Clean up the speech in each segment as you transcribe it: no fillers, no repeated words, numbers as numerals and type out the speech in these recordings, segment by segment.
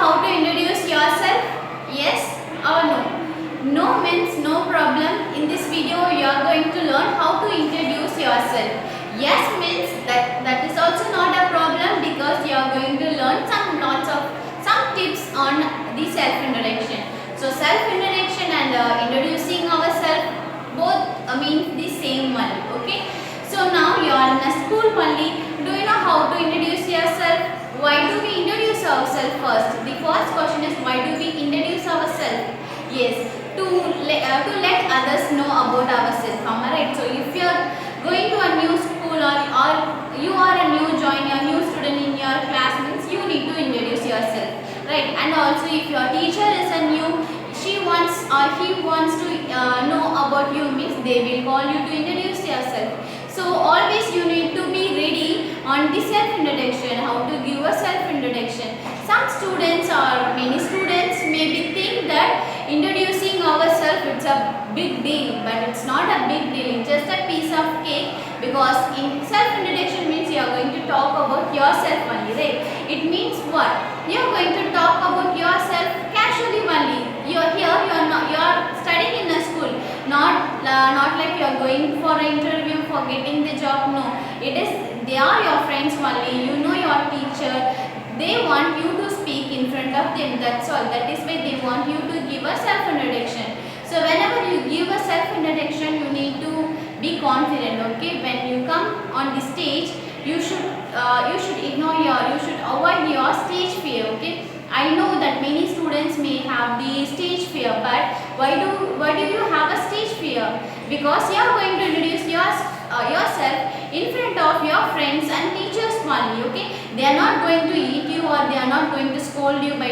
how to introduce yourself? Yes or no? No means no problem. In this video you are going to learn how to introduce yourself. Yes means that is also not a problem, because you are going to learn some tips on the self introduction. So self introduction and introducing ourselves both mean the same one. Okay. So now you are in a school only. Do you know how to introduce yourself? Why do we introduce ourselves first? The first question is, why do we introduce ourselves? Yes, to let others know about ourselves. Alright. So if you are going to a new school, or you are a new new student in your class, means you need to introduce yourself, right? And also if your teacher is a new, she wants or he wants to know about you, means they will call you to introduce yourself. So always you need to be ready on the self introduction, how to give a self introduction. Some students or many students maybe think that introducing ourselves it's a big deal, but it's not a big deal, it's just a piece of cake, because in self introduction means you are going to talk about yourself only, right? It means what? You are going to talk about yourself casually only. You are here, you are studying in a school, not like you are going for an interview for getting the job. No, it is, they are your friends only. You know your teacher, they want you to speak in front of them, that's all. That is why they want you to give a self introduction. So whenever you give a self introduction, you need to be confident. Okay, when you come on the stage, you should you should avoid your stage fear. Okay, I know that many students may have the stage fear, but why do you have a stage fear? Because you are going to introduce yourself in front of your friends and teachers only. Okay, they are not going to eat you, or they are not going to scold you by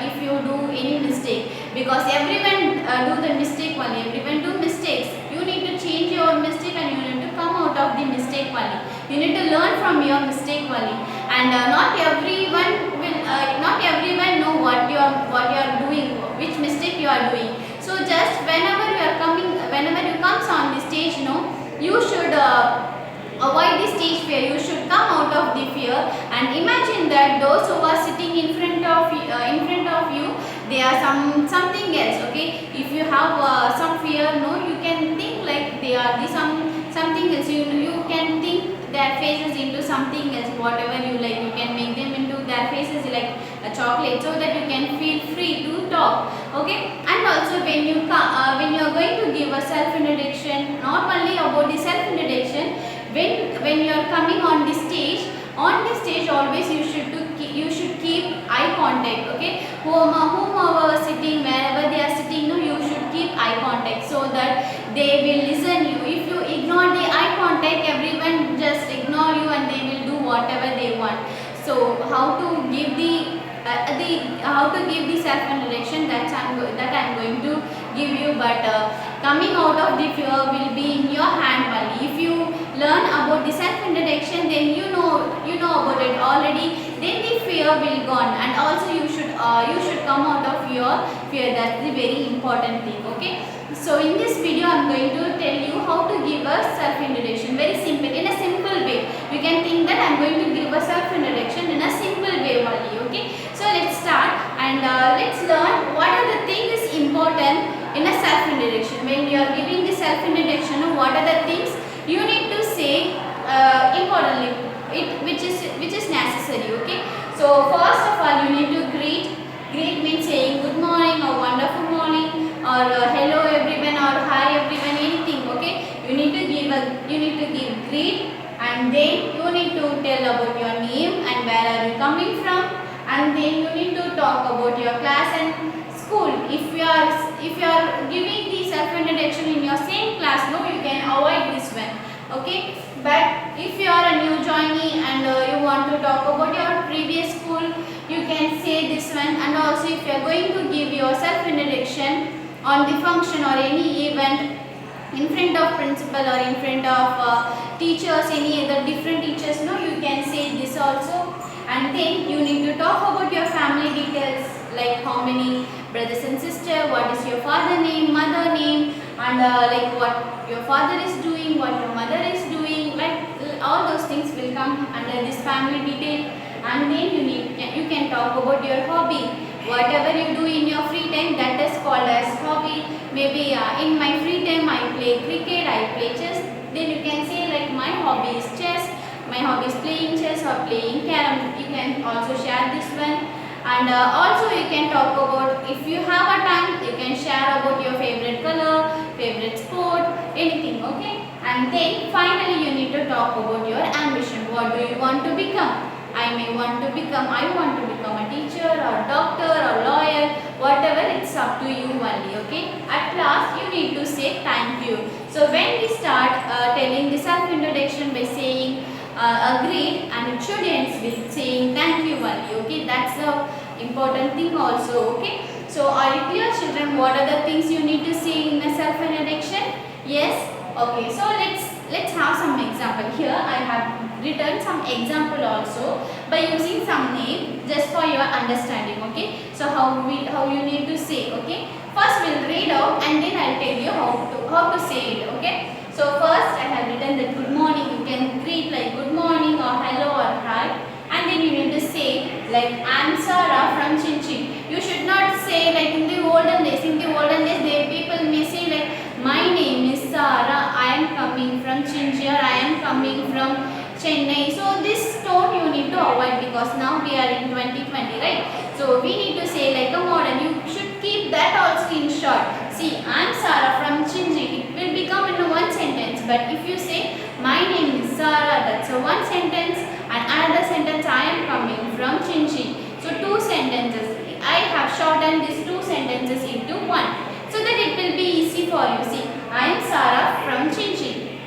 if you do any mistake, because everyone do the mistake only. Everyone do mistakes. You need to change your mistake, and you need to come out of the mistake only. You need to learn from your mistake only. And not everyone know what you are doing, which mistake you are doing. So just whenever you comes on the stage, you should avoid the stage fear. You should come out of the fear and imagine that those who are sitting in front of you, they are something else. Okay, if you have some fear, you can think like they are the something else. You can think their faces into something else, whatever you like. You can make them into their faces like a chocolate, so that you can feel free to talk. Okay, and also when you are going to give a self introduction, not only about the self introduction, when you are coming on the stage always you should keep eye contact. Okay, whomever sitting, wherever they are sitting, you should keep eye contact, so that they will listen you. If you ignore the eye contact, everyone just ignore you and they will do whatever they want. So how to give the self introduction, that I'm going to give you, but coming out of the fear will be in your hand only. If you learn about the self introduction, then you know about it already, then the fear will gone, and also you should come out of your fear. That's the very important thing. Okay, so in this video I'm going to tell you how to give a self introduction, very simple, in a simple way. You can think that I'm going to give a self introduction in a simple way only. Okay, so let's start, and let's learn what are the things important in a self introduction. When you are giving the self introduction, what are the things you need to say importantly, which is necessary. Okay, so first of all, you need to greet. Greet means saying good morning or wonderful morning, or hello everyone, or hi everyone, anything. Okay, you need to give greet, and then you need to tell about your name and where are you coming from, and then you need to talk about your class and school. If you are giving the self introduction in your same class, you can avoid this one. Okay, but if you are a new joinee and you want to talk about your previous school, you can say this one. And also if you are going to give your self introduction on the function or any event in front of principal or in front of teachers, any other different teachers, you can say this also. And then you need to talk about your family details, like how many brothers and sisters, what is your father name, mother name, and like what your father is doing, what your mother is doing, like all those things will come under this family detail. And then you can talk about your hobby. Whatever you do in your free time, that is called as hobby. Maybe in my free time I play cricket, I play chess. Then you can say like my hobby is chess, my hobby is playing chess or playing carom. You can also share this one. And also you can talk about, if you have a time, you can share about your favorite color, favorite sport, anything, okay? And then finally you need to talk about your ambition. What do you want to become? I want to become a teacher or doctor or lawyer, whatever, it's up to you only, okay? At last you need to say thank you. So when we start telling the self-introduction by saying agreed, and it should end with saying thank you only, okay? That's the important thing also, okay? So are you clear, children, what are the things you need to say in the self-introduction? Yes? Okay, so let's have some example. Here I have written some example also by using some name just for your understanding, okay? So how you need to say, okay? First we'll read out and then I'll tell you how to say it, okay? So first I have written that good morning. You can greet like good morning or hello or hi, and then you need to say like I'm Sarah from Chin. You should not say like in the olden days. In the olden days, people may say like my name is Sarah. I am coming from Chin, I am coming from Chennai. So this tone you need to avoid because now we are in 2020, right? So we need to say like a modern. You should keep that also in short. See, I am Sarah from Chinji. It will become in one sentence. But if you say my name is Sarah, that's a one sentence, and another sentence I am coming from Chinji. So two sentences. I have shortened these two sentences into one, so that it will be easy for you. See, I am Sarah from Chinji.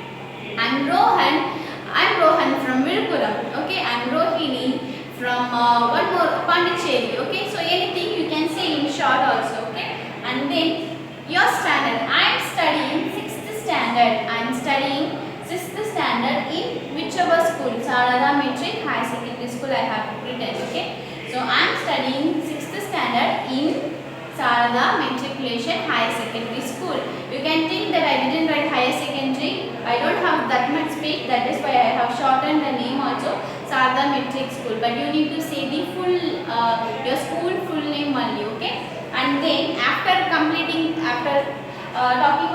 I am Rohan from Virupuram. Okay, I am Rohini from one more Pondicherry. Okay, so anything you can say in short also. Okay, and then your standard. I am studying 6th standard. I am studying 6th standard in whichever school. Sarada Metric High Secondary School I have written. Okay, so I am studying 6th standard in Sarada Matriculation Higher Secondary School. You can think that I didn't write higher secondary. I don't have that much space. That is why I have shortened the name also, Sarada Matric School. But you need to say the full your school full name only, okay? And then after talking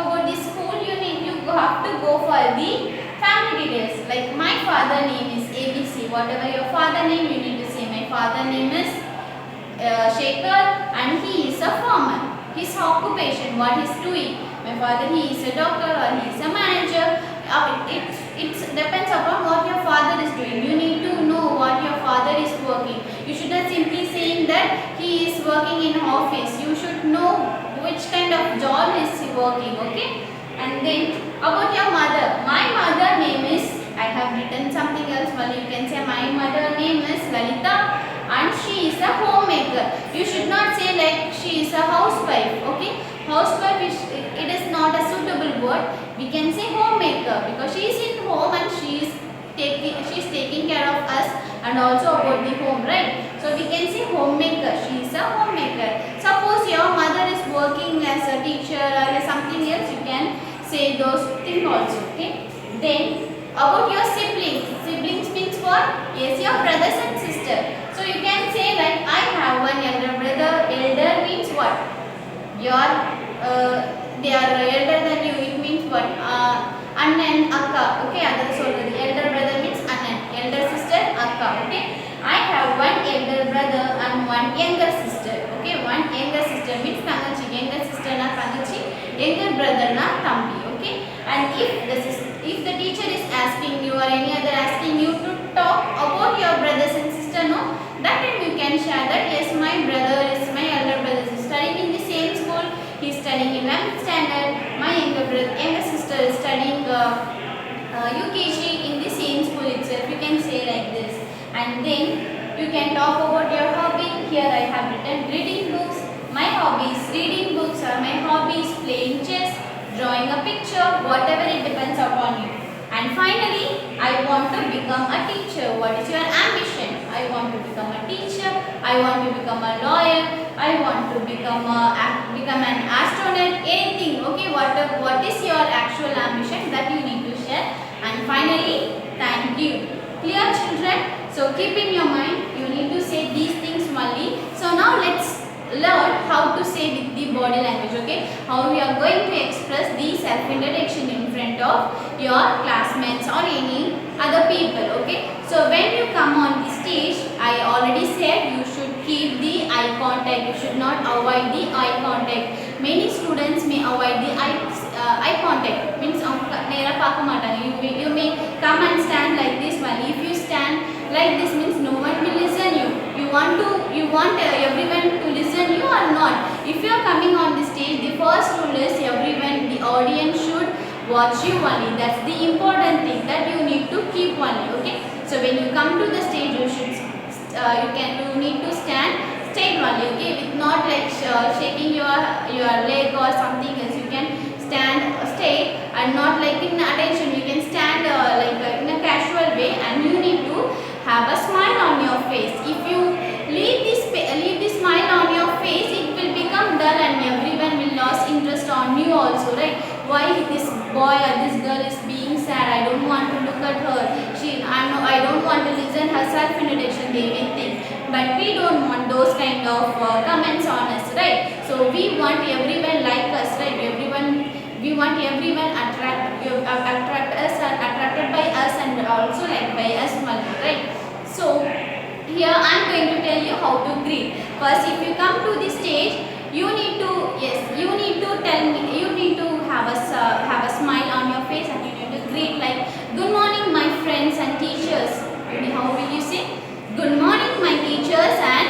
about the school, you have to go for the family details. Like my father name is ABC. Whatever your father name, you need to say my father name is Shekhar and he is a farmer. His occupation, what he's doing. My father, he is a doctor or he is a manager. It depends upon what your father is doing. You need to know what your father is working. You should not simply saying that he is working in office. You should know which kind of job is he working, okay? And then about your mother. My mother name is, I have written something else, well you can say my mother name is Lalita and she is a homemaker. You should not say like she is a housewife, okay? Housewife it is not a suitable word. We can say homemaker because she is in home and she is taking care of us and also about the home, right? So we can say homemaker. She is a homemaker. Suppose your mother is working as a teacher or something else, you can say those things also, okay? Then about your siblings. Siblings means what? Yes, your brothers and sisters. So you can say like I have one elder brother. Elder means what? They are elder than you. It means what? Annan, Akka. Okay, others also. The elder brother means Annan. Elder sister, Akka. Okay. I have one elder brother and one younger sister. Okay, one younger sister means Tangachi. Younger sister na Tangachi. Younger brother na Tambi. Okay. And if the teacher is asking you or any other asking you to talk about your brothers and sister, no, that time you can share that yes, my elder brother is studying in the same school. He is studying in 11th standard. My younger sister is studying UKG in the same school itself. You can say like this. And then you can talk about your hobby. Here I have written reading books. My hobby is reading books or my hobby is playing chess, drawing a picture, whatever, it depends upon you. And finally, I want to become a teacher. What is your ambition? I want to become a teacher. I want to become a lawyer. I want to become an astronaut. Anything. Okay. What is your actual ambition that you need to share? And finally, thank you. Clear, children? So keep in your mind let's learn how to say with the body language. Okay, how we are going to express the self introduction in front of your classmates or any other people. Okay, so when you come on the stage, I already said you should keep the eye contact. You should not avoid the eye contact. Many students may avoid the eye contact, means you may come and stand like this. While if you stand like this, means no one will listen you. You want everyone to listen you or not. If you are coming on the stage, the first rule is everyone, the audience should watch you only. That's the important thing that you need to keep only. Okay, so when you come to the stage, you should you need to stand straight only. Okay, with not like shaking your leg or something else. You can stand straight and not like in attention. You can stand in a casual way, and you need to have a smile on your face. If you leave this smile on your face, it will become dull and everyone will lose interest on you also, right? Why this boy or this girl is being sad? I don't want to look at her. I don't want to listen her self introduction, they will think. But we don't want those kind of comments on us, right? So we want everyone like us, right? We want everyone attracted by us and also like by us, right? So here I am going to tell you how to greet. First, if you come to the stage, you need to have a smile on your face, and you need to greet like, good morning my friends and teachers. How will you say? Good morning my teachers and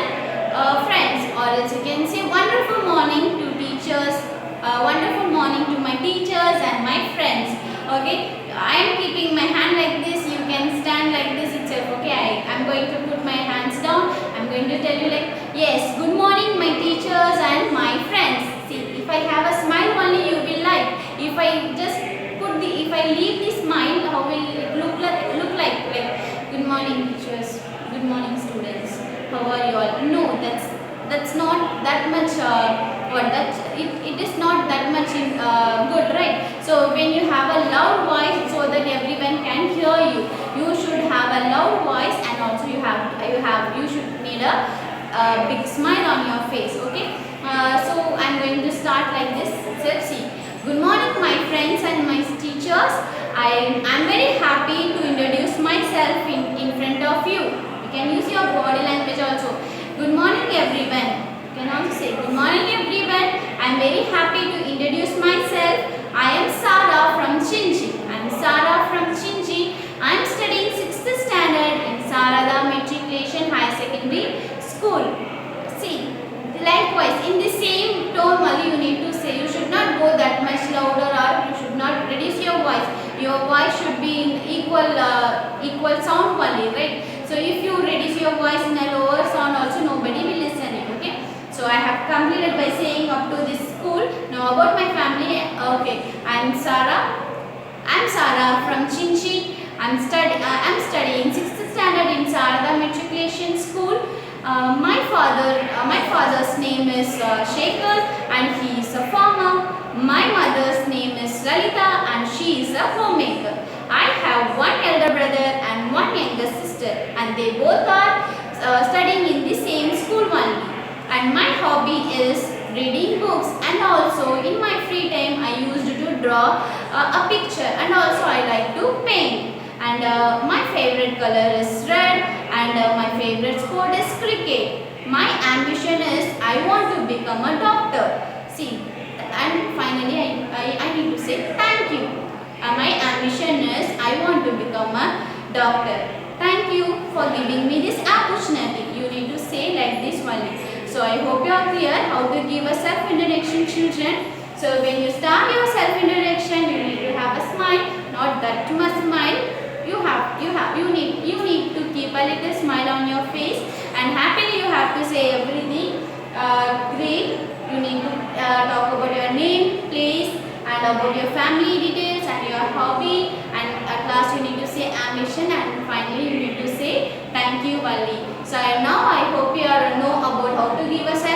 friends, or else you can say wonderful morning to teachers, wonderful morning to my teachers and my friends. Okay, I am keeping my hand like this. You can stand like this itself. Okay, I am going to put my hands down. I am going to tell you like, yes, good morning my teachers and my friends. See, if I have a smile only, you will like. If I leave the smile, how will it look like good morning teachers, good morning students, how are you all? No, that's not that much it is not that much good, right? So when you have a loud voice, so that everyone can hear you, you should have a loud voice, and also you should need a big smile on your face. Okay, so I'm going to start like this. So see, good morning my friends and my teachers. I'm very happy to introduce myself in front of you. You can use your body language also. Good morning everyone. You can also say good morning everyone. I'm very happy to introduce myself. I am Sara from Chinchi. I'm studying 6th standard in Sarada Matriculation Higher Secondary School. See, likewise in the same tone only you need to say. You should not go that much louder, or you should not reduce your voice. Your voice should be in equal sound only, right? So if you reduce your voice in a lower sound also, nobody will listen it. Okay, so I have completed by saying up to this school. Now about my family. Okay, I'm Sara from Chinchi. I'm studying 6th standard in Sarada Matriculation School. My father's name is Shekhar, and he is a farmer. My mother's name is Lalita, and she is a homemaker. I have one elder brother and one younger sister, and they both are studying in the same school only. And my hobby is reading books, and also in my free time I used to draw a picture, and also I like to paint. And my favorite color is red, and my favorite sport is cricket. My ambition is I want to become a doctor. See, and finally I need to say thank you. My ambition is I want to become a doctor. Thank you for giving me this opportunity. You need to say like this only. So I hope you are clear how to give a self-introduction, children. So when you start your self-introduction, you need to have a smile, not that much smile. You need to keep a little smile on your face, and happily you have to say everything. Great. You need to talk about your name, place, and about your family details and your hobby. And at last you need to say ambition, and finally you need to say thank you, Valli. So now I hope you know about how to give a self